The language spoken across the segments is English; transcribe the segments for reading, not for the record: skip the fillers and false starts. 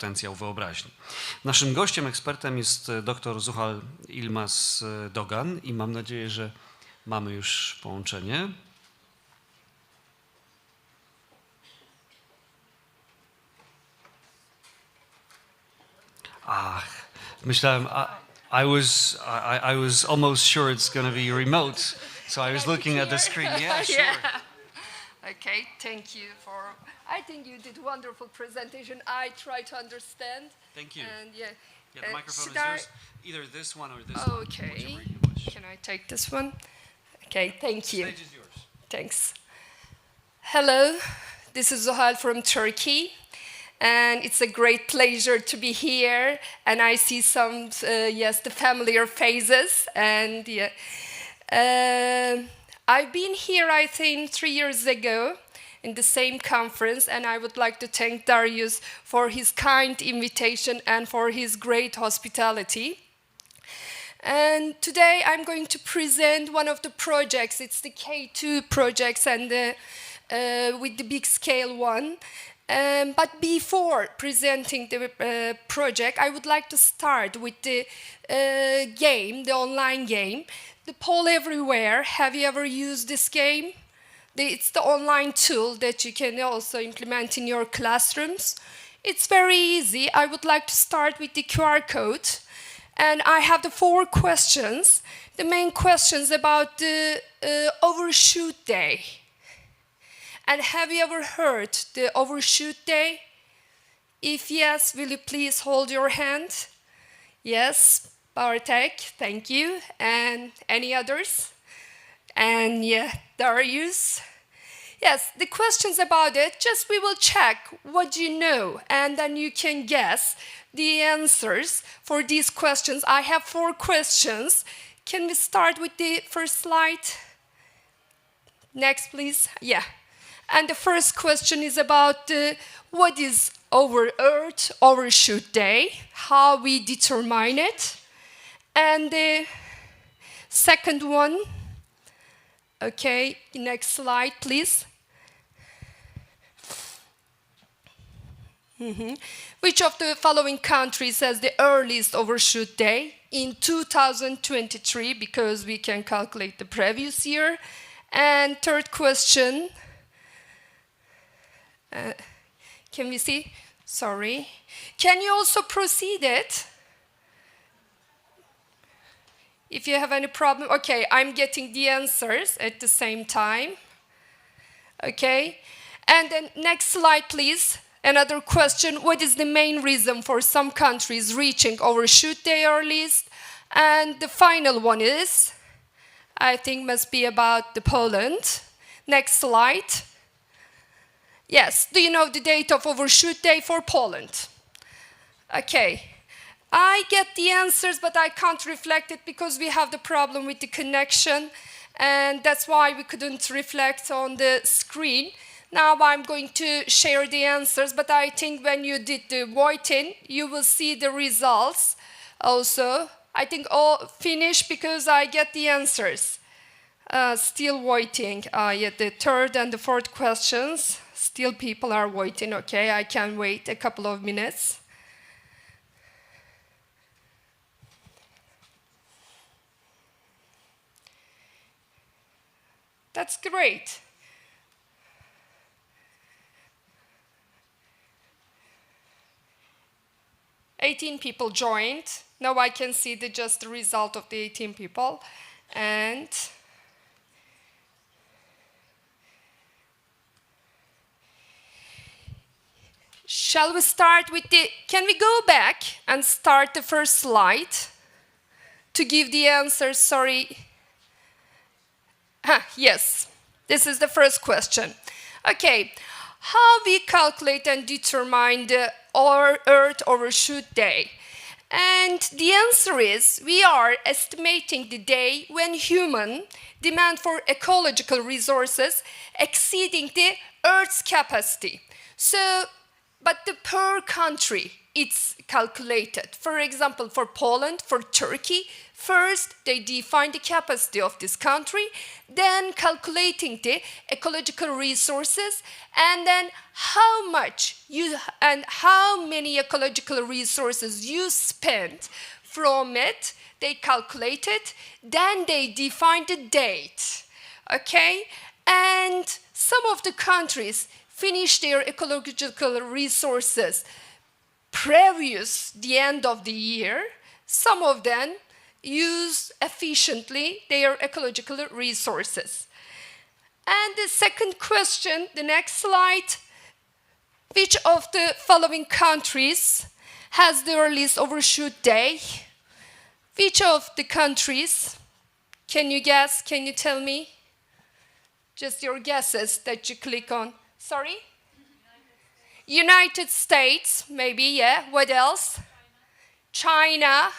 potencjał wyobraźni. Naszym gościem, ekspertem jest dr Zuhal Yılmaz Doğan i mam nadzieję, że mamy już połączenie. Myślałem, I was almost sure it's going to be remote, so I was looking at the screen. Yeah, sure. Yeah. Okay, thank you for. I think you did wonderful presentation. I try to understand. Thank you. And yeah, the microphone is yours. Either this one or this one. Okay. Can I take this one? Okay, thank you. The stage is yours. Thanks. Hello, this is Zuhal from Turkey. And it's a great pleasure to be here. And I see some, the familiar faces. And yeah, I've been here, I think, 3 years ago in the same conference. And I would like to thank Darius for his kind invitation and for his great hospitality. And today I'm going to present one of the projects. It's the K2 projects and with the big scale one. But before presenting the project, I would like to start with the game, the online game. The Poll Everywhere. Have you ever used this game? It's the online tool that you can also implement in your classrooms. It's very easy. I would like to start with the QR code. And I have the 4 questions. The main questions about the overshoot day. And have you ever heard the overshoot day? If yes, will you please hold your hand? Yes, Bartek, thank you. And any others? And yeah, Darius. Yes, the questions about it, just we will check what you know, and then you can guess the answers for these questions. I have 4 questions. Can we start with the first slide? Next, please. Yeah. And the first question is about what is Earth overshoot day, how we determine it. And the second one, okay, next slide, please. Which of the following countries has the earliest overshoot day in 2023, because we can calculate the previous year. And third question, can we see? Sorry. Can you also proceed it? If you have any problem. Okay, I'm getting the answers at the same time. Okay. And then next slide, please. Another question. What is the main reason for some countries reaching overshoot day earliest? And the final one is, I think must be about the Poland. Next slide. Yes, do you know the date of overshoot day for Poland? Okay, I get the answers, but I can't reflect it because we have the problem with the connection, and that's why we couldn't reflect on the screen. Now I'm going to share the answers, but I think when you did the voting, you will see the results also. I think all finished because I get the answers. Still waiting. Yeah, the third and the fourth questions. Still people are waiting. Okay, I can wait a couple of minutes. That's great. $18 people joined. Now I can see just the result of the 18 people. And shall we start with can we go back and start the first slide to give the answers? Sorry. Yes, this is the first question. Okay, how we calculate and determine the Earth overshoot day? And the answer is, we are estimating the day when human demand for ecological resources exceeding the Earth's capacity. So but the per country, it's calculated. For example, for Poland, for Turkey, first they define the capacity of this country, then calculating the ecological resources, and then how much you and how many ecological resources you spend from it, they calculate it, then they define the date, okay? And some of the countries finish their ecological resources previous the end of the year. Some of them use efficiently their ecological resources. And the second question, the next slide, which of the following countries has the earliest overshoot day? Which of the countries? Can you guess? Can you tell me? Just your guesses that you click on. Sorry? United States, maybe, yeah. What else? China.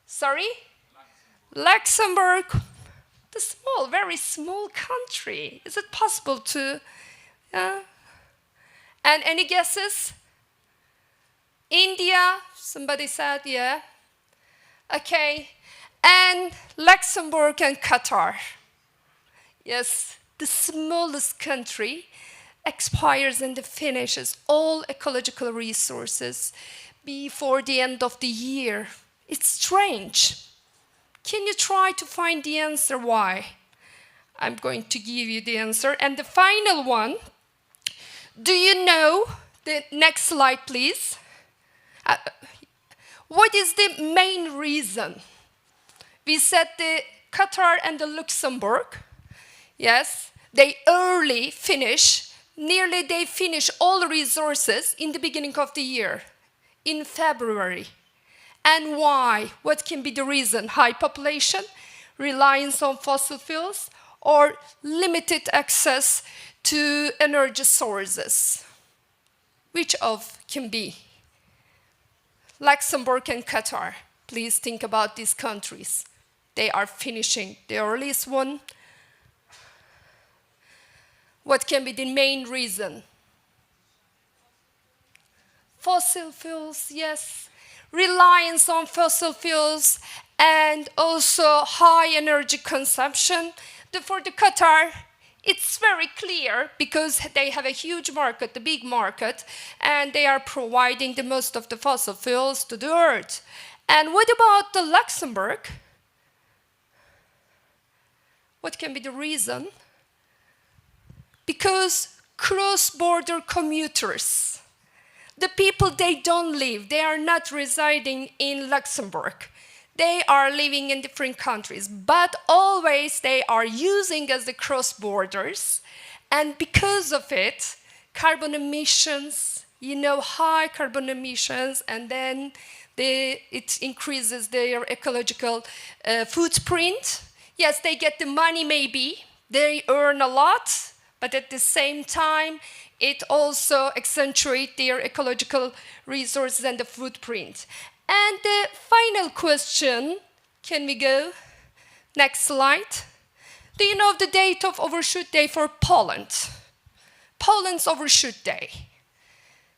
Sorry? Luxembourg. The small, very small country. Is it possible to... And any guesses? India, somebody said, yeah. Okay. And Luxembourg and Qatar. Yes, the smallest country expires and finishes all ecological resources before the end of the year. It's strange. Can you try to find the answer why? I'm going to give you the answer. And the final one, do you know, the next slide please, what is the main reason? We said the Qatar and the Luxembourg, yes, they early finish, nearly they finish all resources in the beginning of the year, in February. And why? What can be the reason? High population, reliance on fossil fuels, or limited access to energy sources? Which of can be? Luxembourg and Qatar. Please think about these countries. They are finishing the earliest one. What can be the main reason? Fossil fuels, yes. Reliance on fossil fuels and also high energy consumption. For the Qatar, it's very clear because they have a huge market, the big market, and they are providing the most of the fossil fuels to the earth. And what about the Luxembourg? What can be the reason? Because cross-border commuters, the people, they don't live, they are not residing in Luxembourg. They are living in different countries, but always they are using as the cross-borders. And because of it, carbon emissions, high carbon emissions, and then it increases their ecological footprint. Yes, they get the money maybe, they earn a lot, but at the same time, it also accentuates their ecological resources and the footprint. And the final question, can we go? Next slide. Do you know the date of overshoot day for Poland? Poland's overshoot day.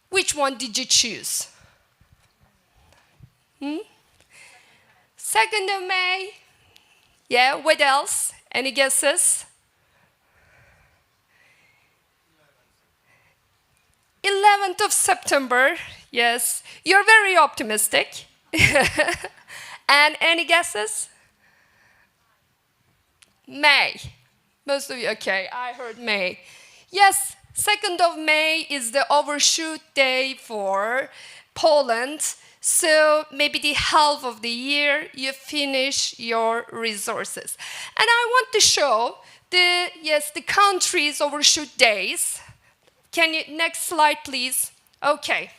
Which one did you choose? 2nd of May. Yeah, what else? Any guesses? 11th of September, yes. You're very optimistic. And any guesses? May. Most of you, okay, I heard May. Yes, 2nd of May is the overshoot day for Poland. So maybe the half of the year you finish your resources. And I want to show the countries' overshoot days. Can you, next slide please? Okay.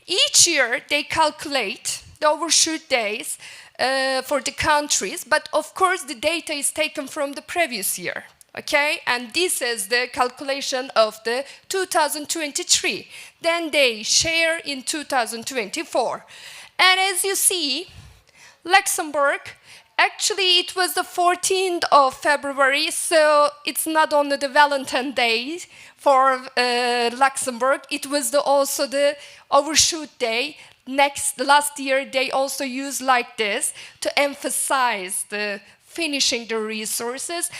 Each year they calculate the overshoot days for the countries, but of course the data is taken from the previous year. Okay, and this is the calculation of the 2023. Then they share in 2024. And as you see, Luxembourg Actually, it was the 14th of February, so it's not only the Valentine Day for Luxembourg, it was also the overshoot day. Last year, they also used like this to emphasize the finishing the resources.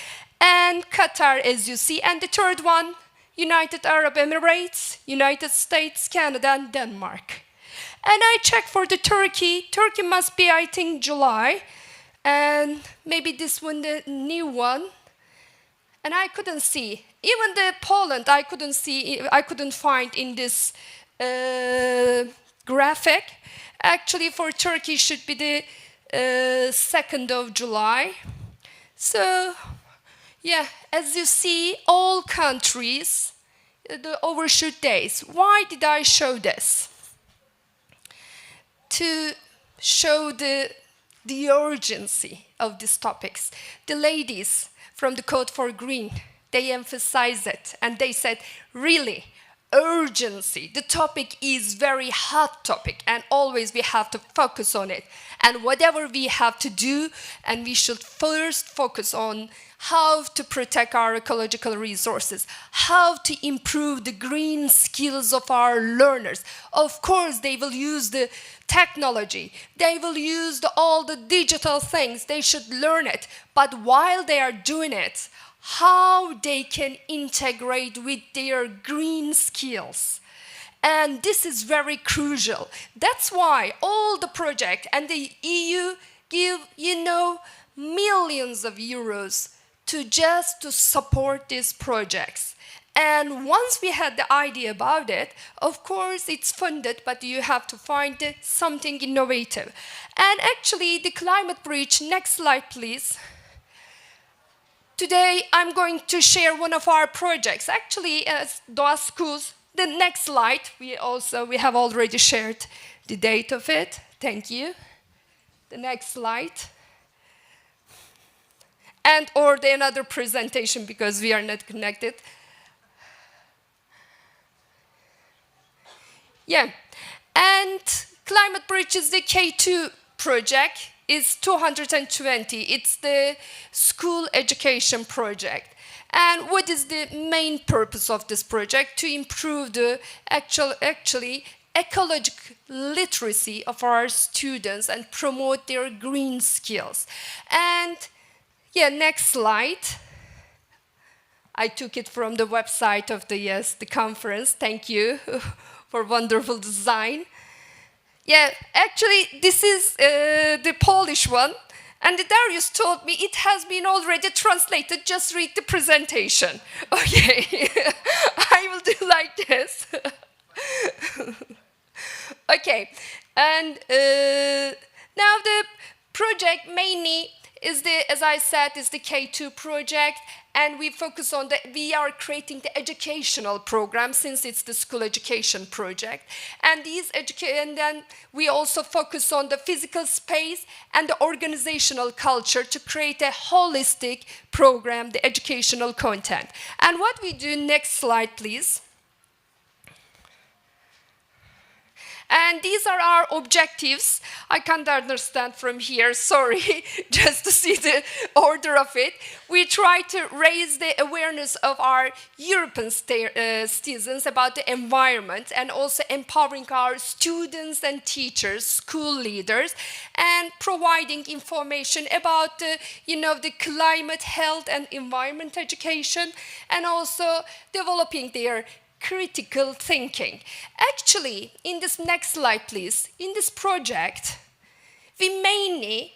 And Qatar, as you see, and the third one, United Arab Emirates, United States, Canada, and Denmark. And I checked for the Turkey. Turkey must be, I think, July. And maybe this one, the new one. And I couldn't see. Even the Poland, I couldn't see, I couldn't find in this graphic. Actually, for Turkey, should be the 2nd of July. So, yeah, as you see, all countries, the overshoot days. Why did I show this? To show the urgency of these topics. The ladies from the Code for Green, they emphasize it, and they said, really, urgency. The topic is very hot topic, and always we have to focus on it. And whatever we have to do, and we should first focus on how to protect our ecological resources, how to improve the green skills of our learners. Of course, they will use the technology, they will use all the digital things, they should learn it. But while they are doing it, how they can integrate with their green skills. And this is very crucial. That's why all the project and the EU give, millions of euros to support these projects. And once we had the idea about it, of course it's funded, but you have to find something innovative. And actually the Climate Bridge, next slide please. Today I'm going to share one of our projects. Actually, as Doğa Schools, the next slide, we have already shared the date of it. Thank you. The next slide. Or another presentation because we are not connected. Yeah, and Climate Bridge is the K2 project. It's 220. It's the school education project. And what is the main purpose of this project? To improve the actually ecological literacy of our students and promote their green skills. And yeah, next slide. I took it from the website of the conference. Thank you for wonderful design. Yeah, actually, this is the Polish one. And Darius told me it has been already translated. Just read the presentation. Okay, I will do like this. Okay, and now the project mainly is as I said, is the K2 project, and we focus on we are creating the educational program since it's the school education project. And and then we also focus on the physical space and the organizational culture to create a holistic program, the educational content. And what we do, next slide, please. And these are our objectives. I can't understand from here, sorry, just to see the order of it. We try to raise the awareness of our European citizens about the environment and also empowering our students and teachers, school leaders, and providing information about the climate, health, and environment education, and also developing their critical thinking. Actually, in this next slide, please, in this project, we mainly,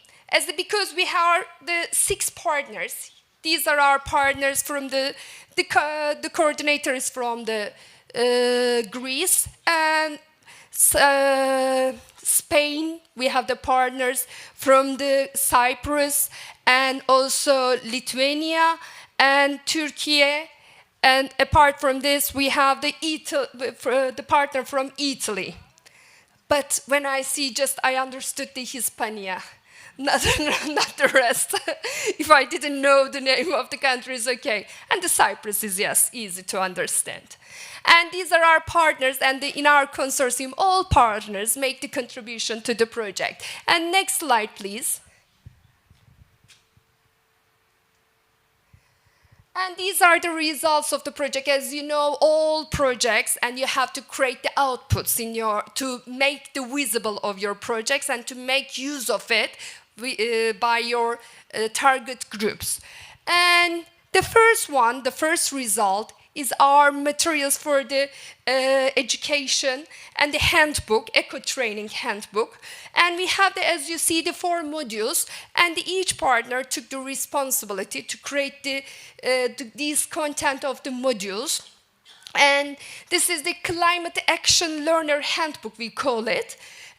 because we have the 6 partners, these are our partners from the coordinators from the Greece and Spain. We have the partners from the Cyprus and also Lithuania and Turkey. And apart from this, we have the partner from Italy. But when I see I understood the Hispania, not the rest. If I didn't know the name of the country, it's okay. And the Cyprus is, yes, easy to understand. And these are our partners, and in our consortium, all partners make the contribution to the project. And next slide, please. And these are the results of the project. As you know, all projects, and you have to create the outputs to make the visible of your projects and to make use of it by your target groups. And the first result is our materials for the education and the handbook, eco-training handbook. And we have, as you see, the 4 modules, and each partner took the responsibility to create these content of the modules. And this is the Climate Action Learner Handbook, we call it.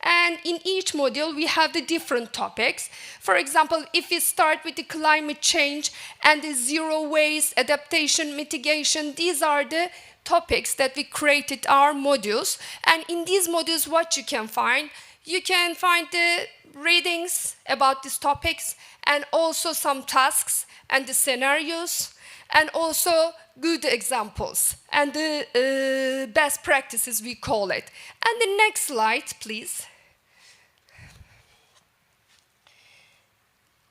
And in each module, we have the different topics. For example, if we start with the climate change and the zero waste, adaptation, mitigation, these are the topics that we created our modules. And in these modules, what you can find the readings about these topics, and also some tasks and the scenarios, and also good examples and the best practices, we call it. And the next slide, please.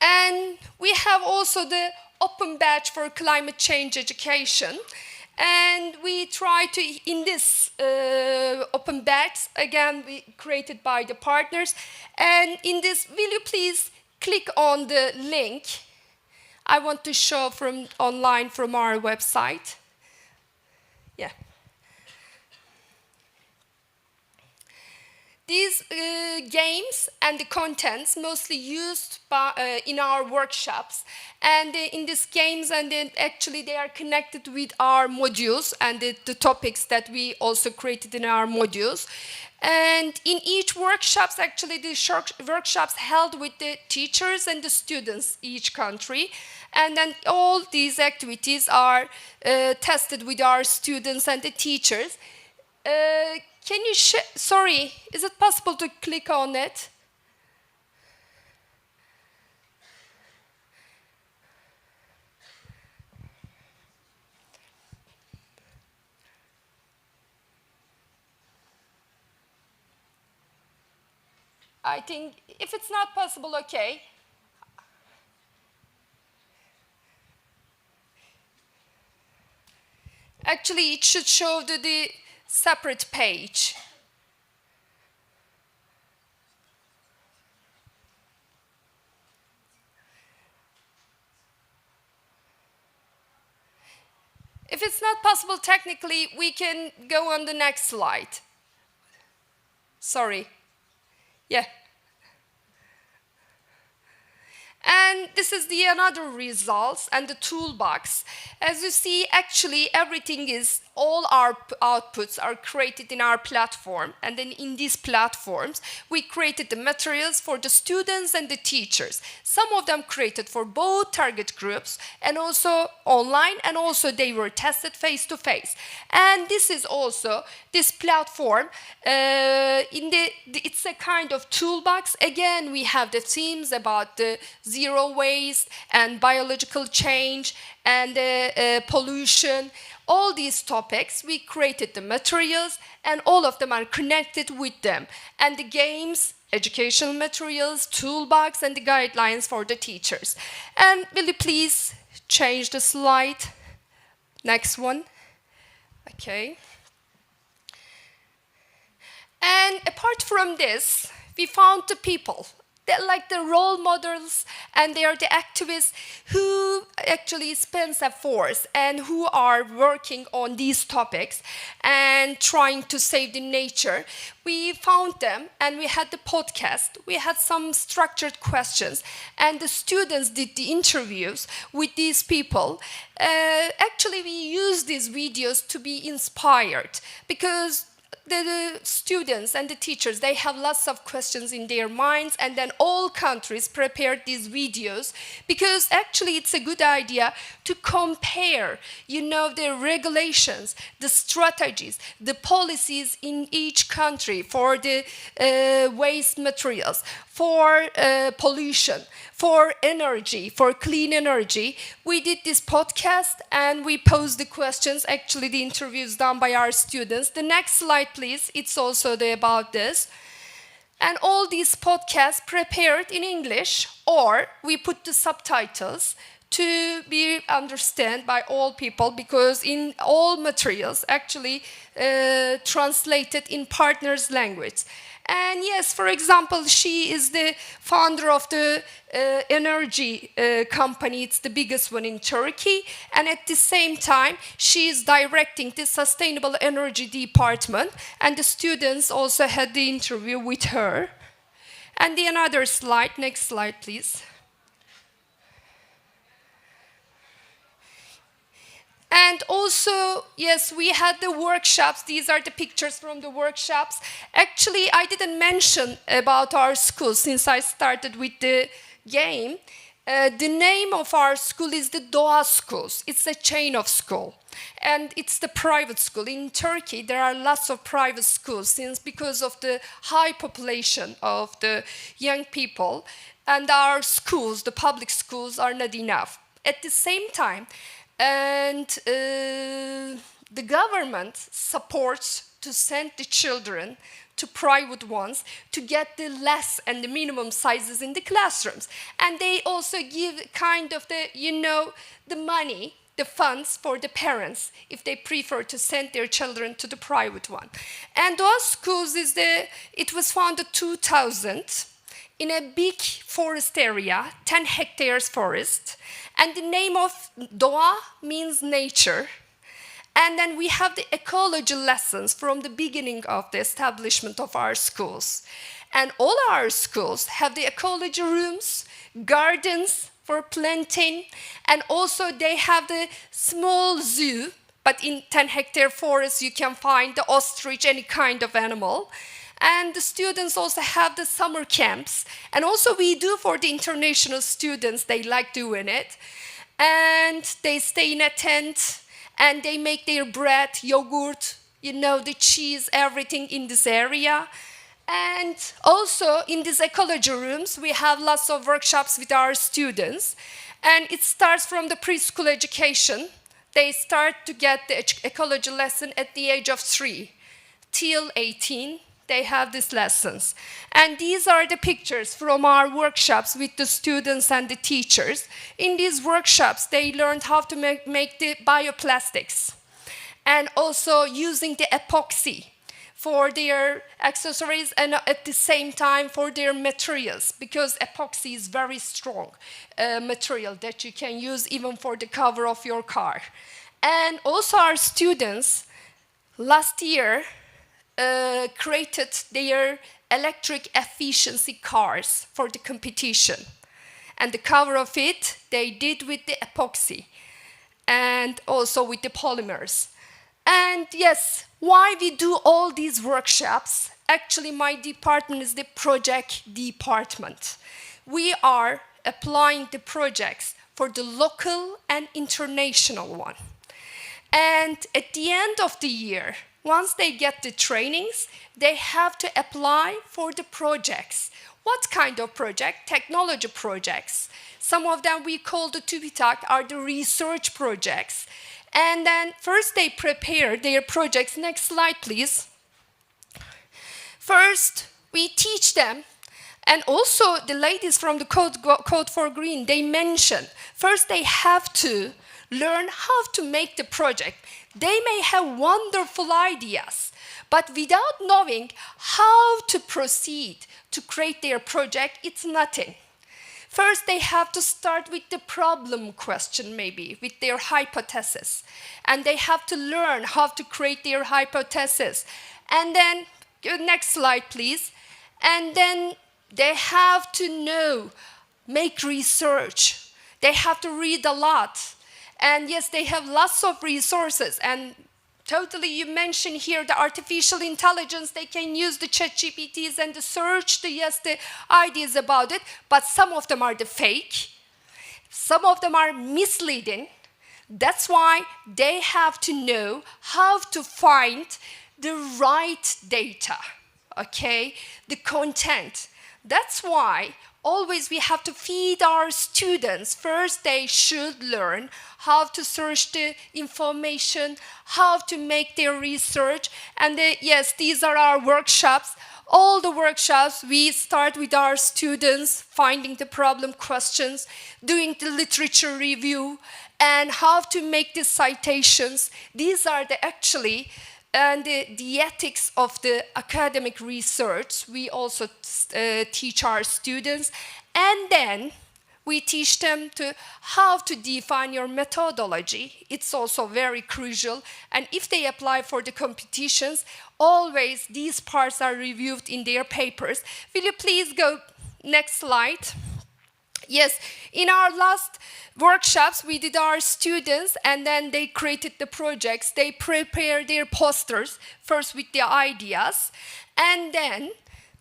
And we have also the open batch for climate change education. And we try to, in this open batch, again, we created by the partners. And in this, will you please click on the link I want to show from online from our website? Yeah. These games and the contents mostly used in our workshops, and in these games, and then actually they are connected with our modules and the topics that we also created in our modules. And in each workshops, actually the workshops held with the teachers and the students each country, and then all these activities are tested with our students and the teachers. Can you sorry, is it possible to click on it? I think if it's not possible, okay. Actually, it should show the separate page. If it's not possible technically, we can go on the next slide. Sorry. Yeah. And this is the another results and the toolbox. As you see, actually everything is, all our outputs are created in our platform. And then in these platforms, we created the materials for the students and the teachers. Some of them created for both target groups and also online, and also they were tested face to face. And this is also, this platform, it's a kind of toolbox. Again, we have the themes about the zero waste and biological change and pollution. All these topics, we created the materials, and all of them are connected with them. And the games, educational materials, toolbox, and the guidelines for the teachers. And will you please change the slide? Next one. Okay. And apart from this, we found the people. They're like the role models, and they are the activists who actually spend efforts and who are working on these topics and trying to save the nature. We found them, and we had the podcast. We had some structured questions, and the students did the interviews with these people. Actually, we used these videos to be inspired, because the students and the teachers, they have lots of questions in their minds, and then all countries prepared these videos, because actually it's a good idea to compare, the regulations, the strategies, the policies in each country for the waste materials, for pollution, for energy, for clean energy. We did this podcast and we posed the questions, actually the interviews done by our students. The next slide, please. It's also about this. And all these podcasts prepared in English, or we put the subtitles to be understood by all people, because in all materials actually translated in partners' language. And yes, for example, she is the founder of the energy company. It's the biggest one in Turkey. And at the same time, she is directing the sustainable energy department. And the students also had the interview with her. And the another slide, next slide, please. And also, yes, we had the workshops. These are the pictures from the workshops. Actually, I didn't mention about our school since I started with the game. The name of our school is the Doğa Schools. It's a chain of school. And it's the private school. In Turkey, there are lots of private schools because of the high population of the young people. And our schools, the public schools, are not enough. At the same time, the government supports to send the children to private ones to get the less and the minimum sizes in the classrooms. And they also give kind of the, the money, the funds for the parents if they prefer to send their children to the private one. And those schools it was founded 2000 in a big forest area, 10 hectares forest. And the name of Doğa means nature. And then we have the ecology lessons from the beginning of the establishment of our schools. And all our schools have the ecology rooms, gardens for planting, and also they have the small zoo, but in 10-hectare forest you can find the ostrich, any kind of animal. And the students also have the summer camps. And also we do for the international students, they like doing it. And they stay in a tent and they make their bread, yogurt, the cheese, everything in this area. And also in these ecology rooms, we have lots of workshops with our students. And it starts from the preschool education. They start to get the ecology lesson at the age of 3 till 18. They have these lessons. And these are the pictures from our workshops with the students and the teachers. In these workshops, they learned how to make the bioplastics and also using the epoxy for their accessories and at the same time for their materials, because epoxy is very strong material that you can use even for the cover of your car. And also our students last year created their electric efficiency cars for the competition. And the cover of it, they did with the epoxy and also with the polymers. And yes, why we do all these workshops? Actually, my department is the project department. We are applying the projects for the local and international one. And at the end of the year, once they get the trainings, they have to apply for the projects. What kind of project? Technology projects. Some of them we call the TÜBİTAK are the research projects. And then first they prepare their projects. Next slide, please. First, we teach them. And also the ladies from the Code for Green, they mention, first they have to learn how to make the project. They may have wonderful ideas, but without knowing how to proceed to create their project, it's nothing. First, they have to start with the problem question, maybe, with their hypothesis. And they have to learn how to create their hypothesis. And then, next slide, please. And then they have to know, make research. They have to read a lot. And yes, they have lots of resources. And totally, you mentioned here the artificial intelligence. They can use the ChatGPTs and the search, the ideas about it. But some of them are the fake. Some of them are misleading. That's why they have to know how to find the right data, okay? The content. That's why always we have to feed our students. First, they should learn how to search the information, how to make their research. And yes, these are our workshops. all the workshops, we start with our students finding the problem questions, doing the literature review, and how to make the citations. These are the actually and the ethics of the academic research. We also teach our students, and then we teach them to how to define your methodology. It's also very crucial. And if they apply for the competitions, always these parts are reviewed in their papers. Will you please go next slide? Yes, in our last workshops, we did our students, and then they created the projects. They prepared their posters, first with the ideas, and then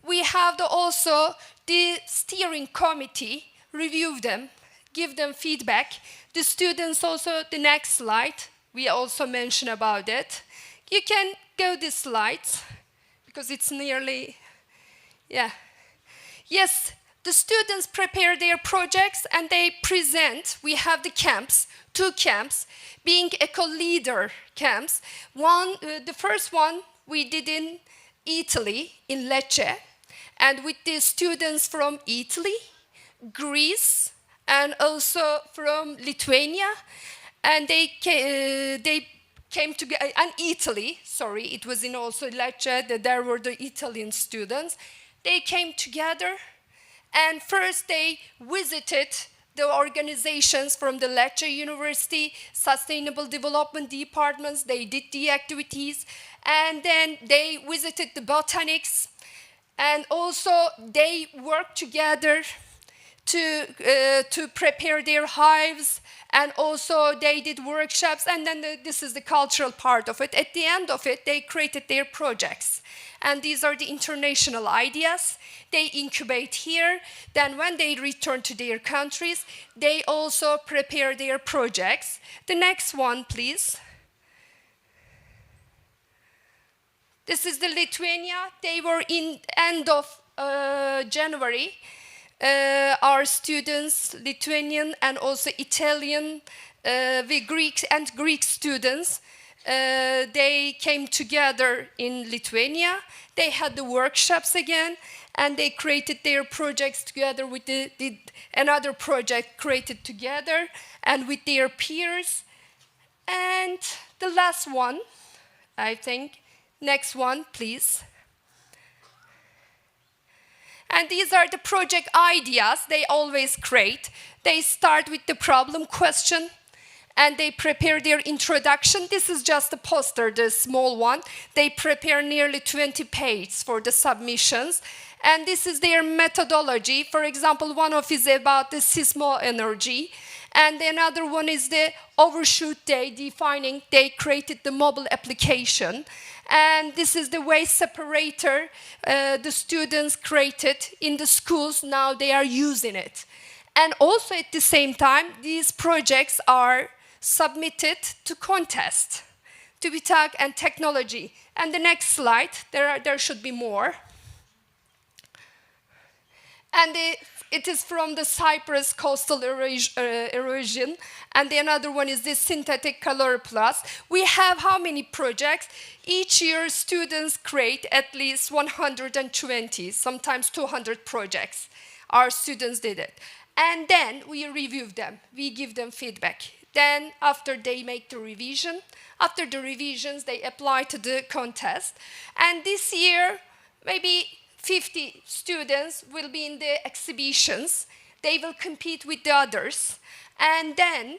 we have also the steering committee review them, give them feedback. The students also, the next slide, we also mention about it. You can go this slide, because it's nearly, yeah. Yes, the students prepare their projects and they present. We have the camps, 2 camps, being eco-leader camps. The first one we did in Italy, in Lecce, and with the students from Italy, Greece, and also from Lithuania, and they came together, and Italy, sorry, it was in also Lecce, there were the Italian students. They came together, and first they visited the organizations from the Lecce University, Sustainable Development Departments. They did the activities, and then they visited the botanics, and also they worked together to prepare their hives, and also they did workshops, and then this is the cultural part of it. At the end of it, they created their projects. And these are the international ideas. They incubate here. Then when they return to their countries, they also prepare their projects. The next one, please. This is the Lithuania. They were in end of January. Our students, Lithuanian and also Italian, the Greek students, they came together in Lithuania. They had the workshops again, and they created their projects together with another project created together and with their peers. And the last one, I think, next one, please. And these are the project ideas they always create. They start with the problem question, and they prepare their introduction. This is just a poster, the small one. They prepare nearly 20 pages for the submissions. And this is their methodology. For example, one of is about the seismo energy. And another one is the overshoot day, defining, they created the mobile application. And this is the waste separator the students created in the schools. Now they are using it. And also at the same time, these projects are submitted to contest, to BITAG and technology. And the next slide, there should be more. And it is from the Cyprus coastal erosion. And the another one is the synthetic color plus. We have how many projects? Each year students create at least 120, sometimes 200 projects. Our students did it. And then we review them. We give them feedback. Then after they make the revision, after the revisions, they apply to the contest. And this year, maybe 50 students will be in the exhibitions. They will compete with the others. And then,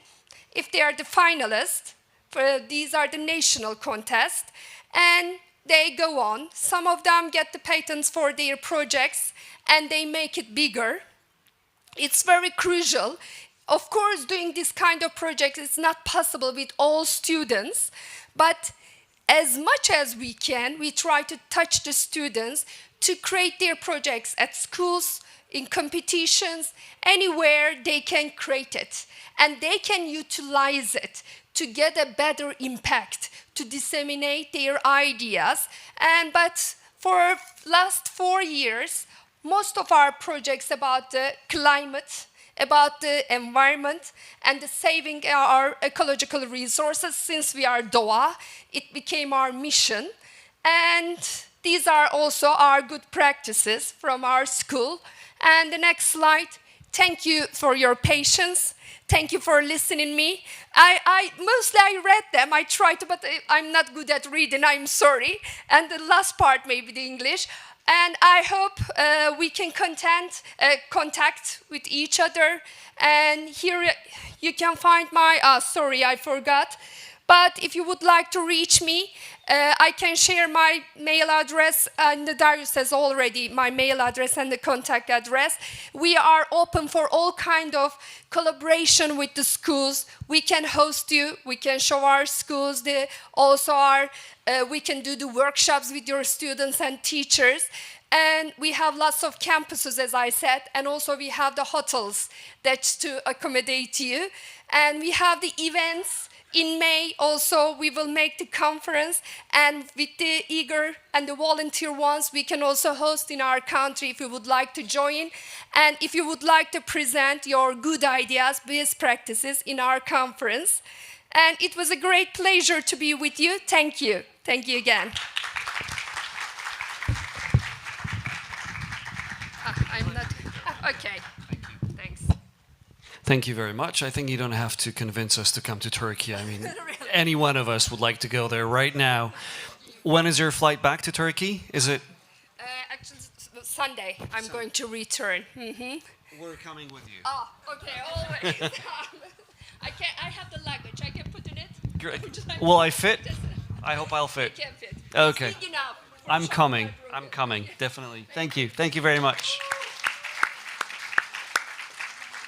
if they are the finalists, these are the national contests, and they go on. Some of them get the patents for their projects, and they make it bigger. It's very crucial. Of course, doing this kind of project is not possible with all students, but as much as we can, we try to touch the students to create their projects at schools, in competitions, anywhere they can create it. And they can utilize it to get a better impact, to disseminate their ideas. But for last 4 years, most of our projects about the climate, about the environment, and the saving our ecological resources, since we are Doğa, it became our mission. And these are also our good practices from our school. And the next slide, thank you for your patience. Thank you for listening me. Mostly I read them, I try to, but I'm not good at reading, I'm sorry. And the last part, maybe the English. And I hope we can contact with each other. And here you can find my, sorry, I forgot. But if you would like to reach me, I can share my mail address, and Darius has already my mail address and the contact address. We are open for all kind of collaboration with the schools. We can host you, we can show our schools, we can do the workshops with your students and teachers. And we have lots of campuses, as I said, and also we have the hotels that's to accommodate you. And we have the events. In May, also, we will make the conference, and with the eager and the volunteer ones, we can also host in our country if you would like to join, and if you would like to present your good ideas, best practices in our conference. And it was a great pleasure to be with you. Thank you. Thank you again. I'm not... Okay. Thanks. Thank you very much. I think you don't have to convince us to come to Turkey. I mean, any one of us would like to go there right now. When is your flight back to Turkey? Is it? Actually, Sunday. I'm going to return. Mm-hmm. We're coming with you. Oh, okay, always. I have the luggage. I can put in it. Great. Will I fit? I hope I'll fit. You can fit. Okay. It's big enough. I'm coming. I'm coming. Definitely. Thank you. Thank you very much.